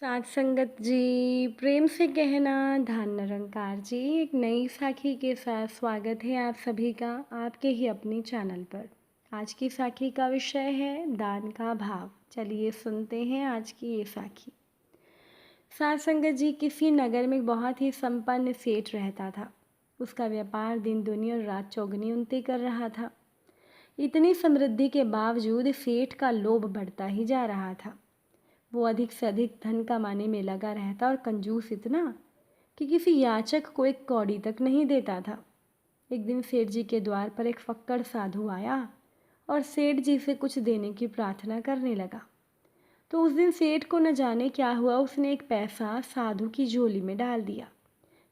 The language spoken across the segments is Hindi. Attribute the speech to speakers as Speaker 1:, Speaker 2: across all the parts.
Speaker 1: साथ संगत जी, प्रेम से कहना धन निरंकार जी। एक नई साखी के साथ स्वागत है आप सभी का आपके ही अपने चैनल पर। आज की साखी का विषय है दान का भाव। चलिए सुनते हैं आज की ये साखी। साथ संगत जी, किसी नगर में बहुत ही संपन्न सेठ रहता था। उसका व्यापार दिन दुनी और रात चौगनी उन्नति कर रहा था। इतनी समृद्धि के बावजूद सेठ का लोभ बढ़ता ही जा रहा था। वो अधिक से अधिक धन कमाने में लगा रहता और कंजूस इतना कि किसी याचक को एक कौड़ी तक नहीं देता था। एक दिन सेठ जी के द्वार पर एक फक्कड़ साधु आया और सेठ जी से कुछ देने की प्रार्थना करने लगा। तो उस दिन सेठ को न जाने क्या हुआ, उसने एक पैसा साधु की झोली में डाल दिया।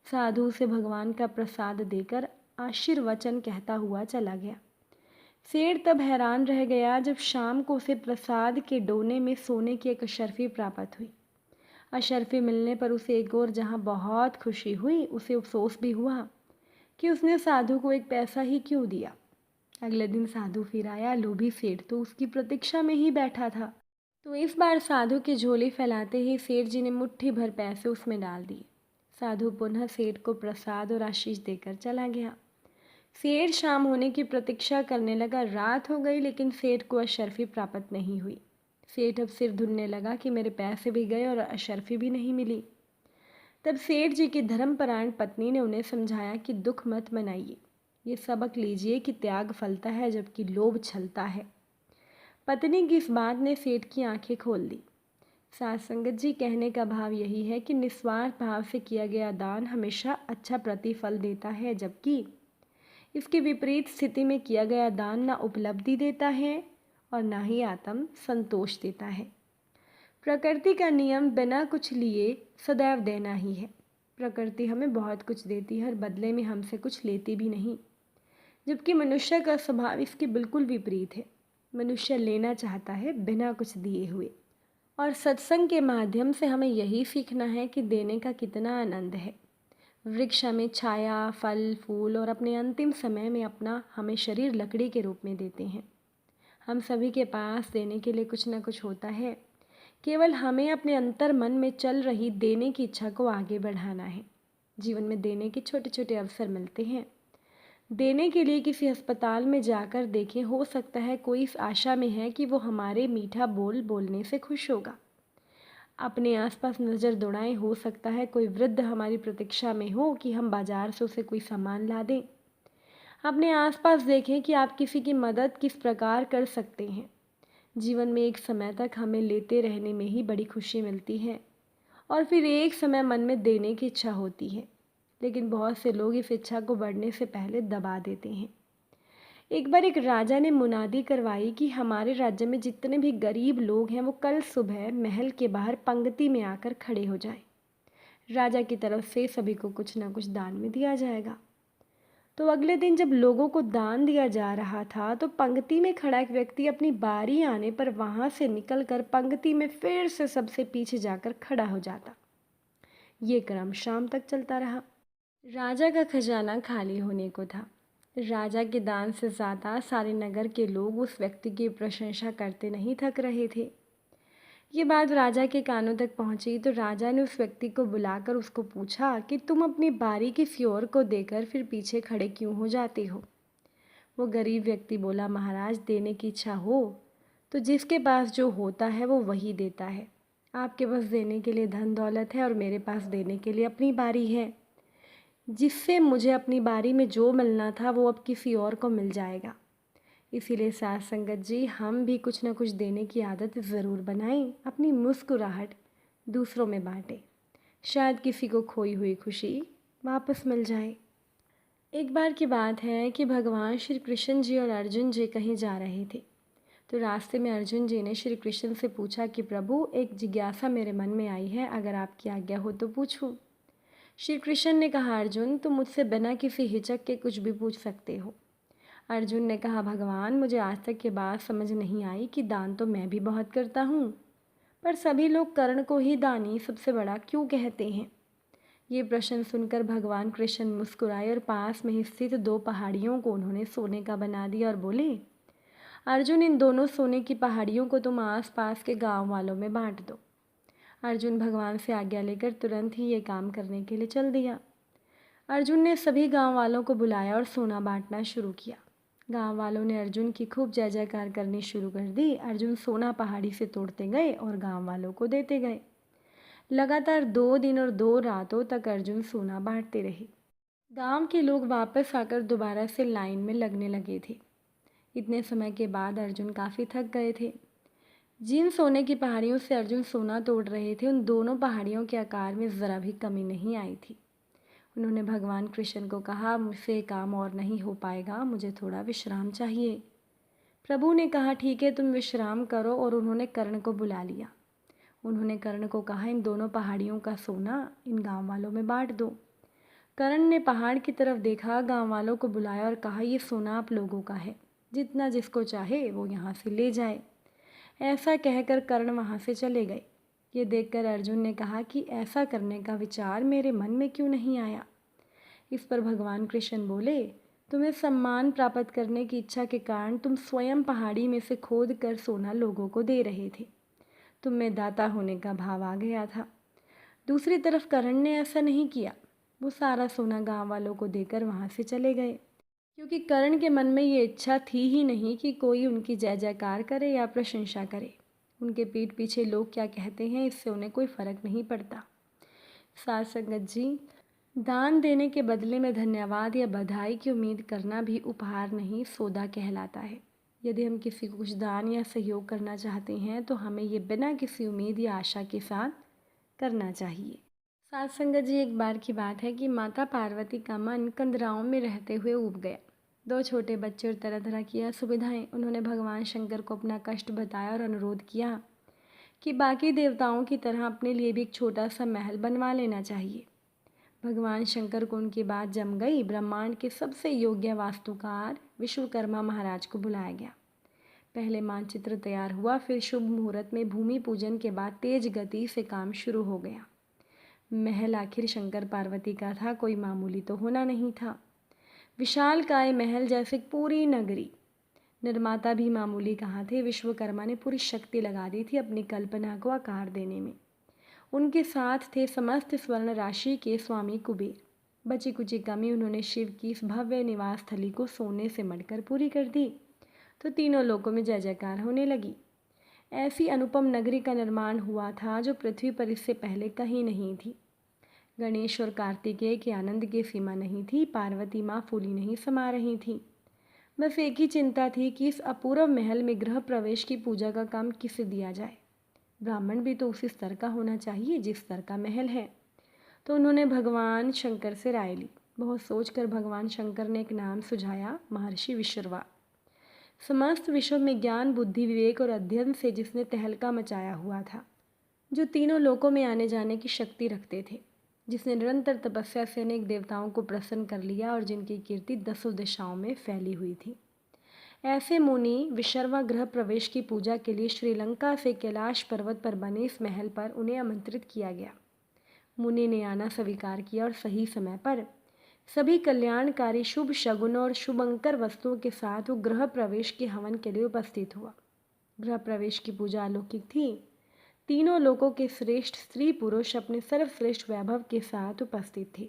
Speaker 1: साधु उसे भगवान का प्रसाद देकर आशीर्वचन कहता हुआ चला गया। सेठ तब हैरान रह गया जब शाम को उसे प्रसाद के डोने में सोने की एक अशर्फी प्राप्त हुई। अशर्फी मिलने पर उसे एक और जहाँ बहुत खुशी हुई, उसे अफसोस भी हुआ कि उसने साधु को एक पैसा ही क्यों दिया। अगले दिन साधु फिर आया। लोभी सेठ तो उसकी प्रतीक्षा में ही बैठा था। तो इस बार साधु की झोली फैलाते ही सेठ जी ने मुट्ठी भर पैसे उसमें डाल दिए। साधु पुनः सेठ को प्रसाद और आशीष देकर चला गया। सेठ शाम होने की प्रतीक्षा करने लगा। रात हो गई लेकिन सेठ को अशर्फी प्राप्त नहीं हुई। सेठ अब सिर धुनने लगा कि मेरे पैसे भी गए और अशर्फी भी नहीं मिली। तब सेठ जी की धर्मपरायण पत्नी ने उन्हें समझाया कि दुख मत मनाइए, ये सबक लीजिए कि त्याग फलता है जबकि लोभ छलता है। पत्नी की इस बात ने सेठ की आंखें खोल दी। साथ संगत जी, कहने का भाव यही है कि निस्वार्थ भाव से किया गया दान हमेशा अच्छा प्रतिफल देता है, जबकि इसके विपरीत स्थिति में किया गया दान ना उपलब्धि देता है और ना ही आत्म संतोष देता है। प्रकृति का नियम बिना कुछ लिए सदैव देना ही है। प्रकृति हमें बहुत कुछ देती है और बदले में हमसे कुछ लेती भी नहीं, जबकि मनुष्य का स्वभाव इसके बिल्कुल विपरीत है। मनुष्य लेना चाहता है बिना कुछ दिए हुए। और सत्संग के माध्यम से हमें यही सीखना है कि देने का कितना आनंद है। वृक्ष हमें छाया, फल, फूल और अपने अंतिम समय में अपना हमें शरीर लकड़ी के रूप में देते हैं। हम सभी के पास देने के लिए कुछ न कुछ होता है। केवल हमें अपने अंतर मन में चल रही देने की इच्छा को आगे बढ़ाना है। जीवन में देने के छोटे छोटे अवसर मिलते हैं। देने के लिए किसी अस्पताल में जाकर देखें, हो सकता है कोई इस आशा में है कि वो हमारे मीठा बोल बोलने से खुश होगा। अपने आसपास नज़र दौड़ाएं, हो सकता है कोई वृद्ध हमारी प्रतीक्षा में हो कि हम बाजार से उसे कोई सामान ला दें। अपने आसपास देखें कि आप किसी की मदद किस प्रकार कर सकते हैं। जीवन में एक समय तक हमें लेते रहने में ही बड़ी खुशी मिलती है और फिर एक समय मन में देने की इच्छा होती है, लेकिन बहुत से लोग इस इच्छा को बढ़ने से पहले दबा देते हैं। एक बार एक राजा ने मुनादी करवाई कि हमारे राज्य में जितने भी गरीब लोग हैं वो कल सुबह महल के बाहर पंक्ति में आकर खड़े हो जाएं। राजा की तरफ से सभी को कुछ ना कुछ दान में दिया जाएगा। तो अगले दिन जब लोगों को दान दिया जा रहा था तो पंक्ति में खड़ा एक व्यक्ति अपनी बारी आने पर वहां से निकलकर पंक्ति में फिर से सबसे पीछे जाकर खड़ा हो जाता। ये क्रम शाम तक चलता रहा। राजा का खजाना खाली होने को था। राजा के दान से ज़्यादा सारे नगर के लोग उस व्यक्ति की प्रशंसा करते नहीं थक रहे थे। ये बात राजा के कानों तक पहुंची तो राजा ने उस व्यक्ति को बुलाकर उसको पूछा कि तुम अपनी बारी किसी और को देकर फिर पीछे खड़े क्यों हो जाते हो। वो गरीब व्यक्ति बोला, महाराज, देने की इच्छा हो तो जिसके पास जो होता है वो वही देता है। आपके पास देने के लिए धन दौलत है और मेरे पास देने के लिए अपनी बारी है, जिससे मुझे अपनी बारी में जो मिलना था वो अब किसी और को मिल जाएगा। इसीलिए साथ संगत जी, हम भी कुछ न कुछ देने की आदत ज़रूर बनाएं। अपनी मुस्कुराहट दूसरों में बांटें, शायद किसी को खोई हुई खुशी वापस मिल जाए। एक बार की बात है कि भगवान श्री कृष्ण जी और अर्जुन जी कहीं जा रहे थे। तो रास्ते में अर्जुन जी ने श्री कृष्ण से पूछा कि प्रभु, एक जिज्ञासा मेरे मन में आई है, अगर आपकी आज्ञा हो तो पूछूं। श्री कृष्ण ने कहा, अर्जुन, तुम मुझसे बिना किसी हिचक के कुछ भी पूछ सकते हो। अर्जुन ने कहा, भगवान, मुझे आज तक ये बात समझ नहीं आई कि दान तो मैं भी बहुत करता हूँ, पर सभी लोग कर्ण को ही दानी सबसे बड़ा क्यों कहते हैं। ये प्रश्न सुनकर भगवान कृष्ण मुस्कुराए और पास में ही स्थित दो पहाड़ियों को उन्होंने सोने का बना दिया और बोले, अर्जुन, इन दोनों सोने की पहाड़ियों को तुम आस पास के गाँव वालों में बांट दो। अर्जुन भगवान से आज्ञा लेकर तुरंत ही ये काम करने के लिए चल दिया। अर्जुन ने सभी गांव वालों को बुलाया और सोना बांटना शुरू किया। गांव वालों ने अर्जुन की खूब जय जयकार करनी शुरू कर दी। अर्जुन सोना पहाड़ी से तोड़ते गए और गांव वालों को देते गए। लगातार 2 दिन और 2 रातों तक अर्जुन सोना बांटते रहे। गांव के लोग वापस आकर दोबारा से लाइन में लगने लगे थे। इतने समय के बाद अर्जुन काफ़ी थक गए थे। जिन सोने की पहाड़ियों से अर्जुन सोना तोड़ रहे थे, उन दोनों पहाड़ियों के आकार में ज़रा भी कमी नहीं आई थी। उन्होंने भगवान कृष्ण को कहा, मुझसे काम और नहीं हो पाएगा, मुझे थोड़ा विश्राम चाहिए। प्रभु ने कहा, ठीक है, तुम विश्राम करो, और उन्होंने कर्ण को बुला लिया। उन्होंने कर्ण को कहा, इन दोनों पहाड़ियों का सोना इन गांव वालों में बांट दो। कर्ण ने पहाड़ की तरफ देखा, गांव वालों को बुलाया और कहा, ये सोना आप लोगों का है, जितना जिसको चाहे वो यहाँ से ले जाए। ऐसा कहकर कर्ण वहाँ से चले गए। ये देखकर अर्जुन ने कहा कि ऐसा करने का विचार मेरे मन में क्यों नहीं आया। इस पर भगवान कृष्ण बोले, तुम्हें सम्मान प्राप्त करने की इच्छा के कारण तुम स्वयं पहाड़ी में से खोद कर सोना लोगों को दे रहे थे। तुम में दाता होने का भाव आ गया था। दूसरी तरफ कर्ण ने ऐसा नहीं किया। वो सारा सोना गांव वालों को देकर वहाँ से चले गए, क्योंकि कर्ण के मन में ये इच्छा थी ही नहीं कि कोई उनकी जय जयकार करे या प्रशंसा करे। उनके पीठ पीछे लोग क्या कहते हैं, इससे उन्हें कोई फ़र्क नहीं पड़ता। साथ संगत जी, दान देने के बदले में धन्यवाद या बधाई की उम्मीद करना भी उपहार नहीं, सौदा कहलाता है। यदि हम किसी को कुछ दान या सहयोग करना चाहते हैं तो हमें ये बिना किसी उम्मीद या आशा के साथ करना चाहिए। साथ संगत जी, एक बार की बात है कि माता पार्वती का मन कंदराओं में रहते हुए ऊब गया। 2 छोटे बच्चे और तरह तरह की असुविधाएं। उन्होंने भगवान शंकर को अपना कष्ट बताया और अनुरोध किया कि बाकी देवताओं की तरह अपने लिए भी एक छोटा सा महल बनवा लेना चाहिए। भगवान शंकर को उनकी बात जम गई। ब्रह्मांड के सबसे योग्य वास्तुकार विश्वकर्मा महाराज को बुलाया गया। पहले मानचित्र तैयार हुआ, फिर शुभ मुहूर्त में भूमि पूजन के बाद तेज गति से काम शुरू हो गया। महल आखिर शंकर पार्वती का था, कोई मामूली तो होना नहीं था। विशालकाय महल जैसे पूरी नगरी। निर्माता भी मामूली कहाँ थे। विश्वकर्मा ने पूरी शक्ति लगा दी थी अपनी कल्पना को आकार देने में। उनके साथ थे समस्त स्वर्ण राशि के स्वामी कुबेर। बची कुची कमी उन्होंने शिव की इस भव्य निवास स्थली को सोने से मढ़कर पूरी कर दी, तो तीनों लोकों में जय जयकार होने लगी। ऐसी अनुपम नगरी का निर्माण हुआ था जो पृथ्वी पर इससे पहले कहीं नहीं थी। गणेश और कार्तिकेय के आनंद की सीमा नहीं थी। पार्वती माँ फूली नहीं समा रही थी। बस एक ही चिंता थी कि इस अपूर्व महल में गृह प्रवेश की पूजा का काम किसे दिया जाए। ब्राह्मण भी तो उसी स्तर का होना चाहिए जिस स्तर का महल है। तो उन्होंने भगवान शंकर से राय ली। बहुत सोचकर भगवान शंकर ने एक नाम सुझाया, महर्षि विश्रवा। समस्त विश्व में ज्ञान, बुद्धि, विवेक और अध्ययन से जिसने तहलका मचाया हुआ था, जो तीनों लोकों में आने जाने की शक्ति रखते थे, जिसने निरंतर तपस्या से अनेक देवताओं को प्रसन्न कर लिया और जिनकी कीर्ति 10 दिशाओं में फैली हुई थी, ऐसे मुनि विश्रवा गृह प्रवेश की पूजा के लिए श्रीलंका से कैलाश पर्वत पर बने इस महल पर उन्हें आमंत्रित किया गया। मुनि ने आना स्वीकार किया और सही समय पर सभी कल्याणकारी शुभ शगुनों और शुभंकर वस्तुओं के साथ वो गृह प्रवेश के हवन के लिए उपस्थित हुआ। गृह प्रवेश की पूजा अलौकिक थी। तीनों लोकों के श्रेष्ठ स्त्री पुरुष अपने सर्वश्रेष्ठ वैभव के साथ उपस्थित थे।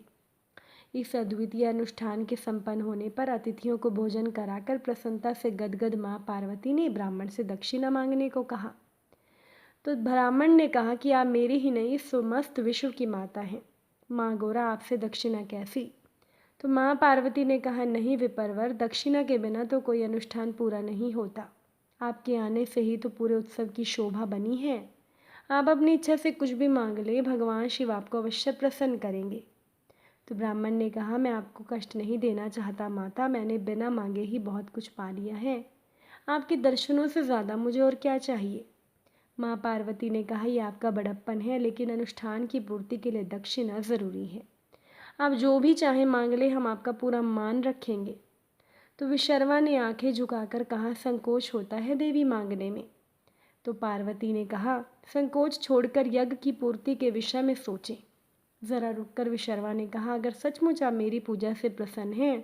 Speaker 1: इस अद्वितीय अनुष्ठान के संपन्न होने पर अतिथियों को भोजन कराकर प्रसन्नता से गदगद माँ पार्वती ने ब्राह्मण से दक्षिणा मांगने को कहा। तो ब्राह्मण ने कहा कि आप मेरी ही नहीं, समस्त विश्व की माता हैं। माँ गौरा, आपसे दक्षिणा कैसी? तो माँ पार्वती ने कहा, नहीं विप्रवर, दक्षिणा के बिना तो कोई अनुष्ठान पूरा नहीं होता। आपके आने से ही तो पूरे उत्सव की शोभा बनी है। आप अपनी इच्छा से कुछ भी मांग ले, भगवान शिव आपको अवश्य प्रसन्न करेंगे। तो ब्राह्मण ने कहा, मैं आपको कष्ट नहीं देना चाहता माता, मैंने बिना मांगे ही बहुत कुछ पा लिया है। आपके दर्शनों से ज़्यादा मुझे और क्या चाहिए? माँ पार्वती ने कहा, यह आपका बड़प्पन है, लेकिन अनुष्ठान की पूर्ति के लिए दक्षिणा ज़रूरी है। आप जो भी चाहें मांग ले, हम आपका पूरा मान रखेंगे। तो विश्रवा ने आंखें झुकाकर कहा, संकोच होता है देवी मांगने में। तो पार्वती ने कहा, संकोच छोड़कर यज्ञ की पूर्ति के विषय में सोचें। ज़रा रुककर विश्रवा ने कहा, अगर सचमुच आप मेरी पूजा से प्रसन्न हैं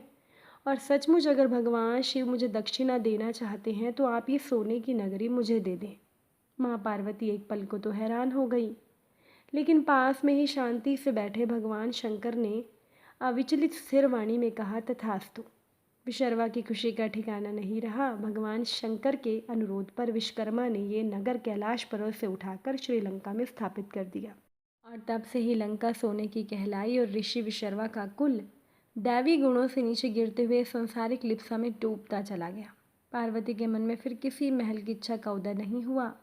Speaker 1: और सचमुच अगर भगवान शिव मुझे दक्षिणा देना चाहते हैं तो आप ये सोने की नगरी मुझे दे दें। माँ पार्वती एक पल को तो हैरान हो गई। लेकिन पास में ही शांति से बैठे भगवान शंकर ने अविचलित स्थिर वाणी में कहा, तथास्तु। विशर्वा की खुशी का ठिकाना नहीं रहा। भगवान शंकर के अनुरोध पर विश्वकर्मा ने ये नगर कैलाश पर्वत से उठाकर श्रीलंका में स्थापित कर दिया और तब से ही लंका सोने की कहलाई और ऋषि विशर्वा का कुल दैवी गुणों से नीचे गिरते हुए संसारिक लिप्सा में डूबता चला गया। पार्वती के मन में फिर किसी महल की इच्छा का उदय नहीं हुआ।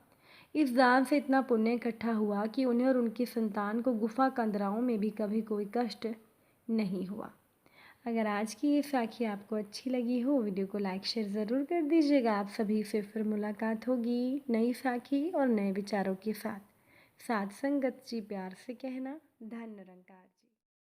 Speaker 1: इस दान से इतना पुण्य इकट्ठा हुआ कि उन्हें और उनकी संतान को गुफा कंदराओं में भी कभी कोई कष्ट नहीं हुआ। अगर आज की ये साखी आपको अच्छी लगी हो, वीडियो को लाइक शेयर ज़रूर कर दीजिएगा। आप सभी से फिर मुलाकात होगी नई साखी और नए विचारों के साथ। साथ संगत जी प्यार से कहना। धन निरंकार।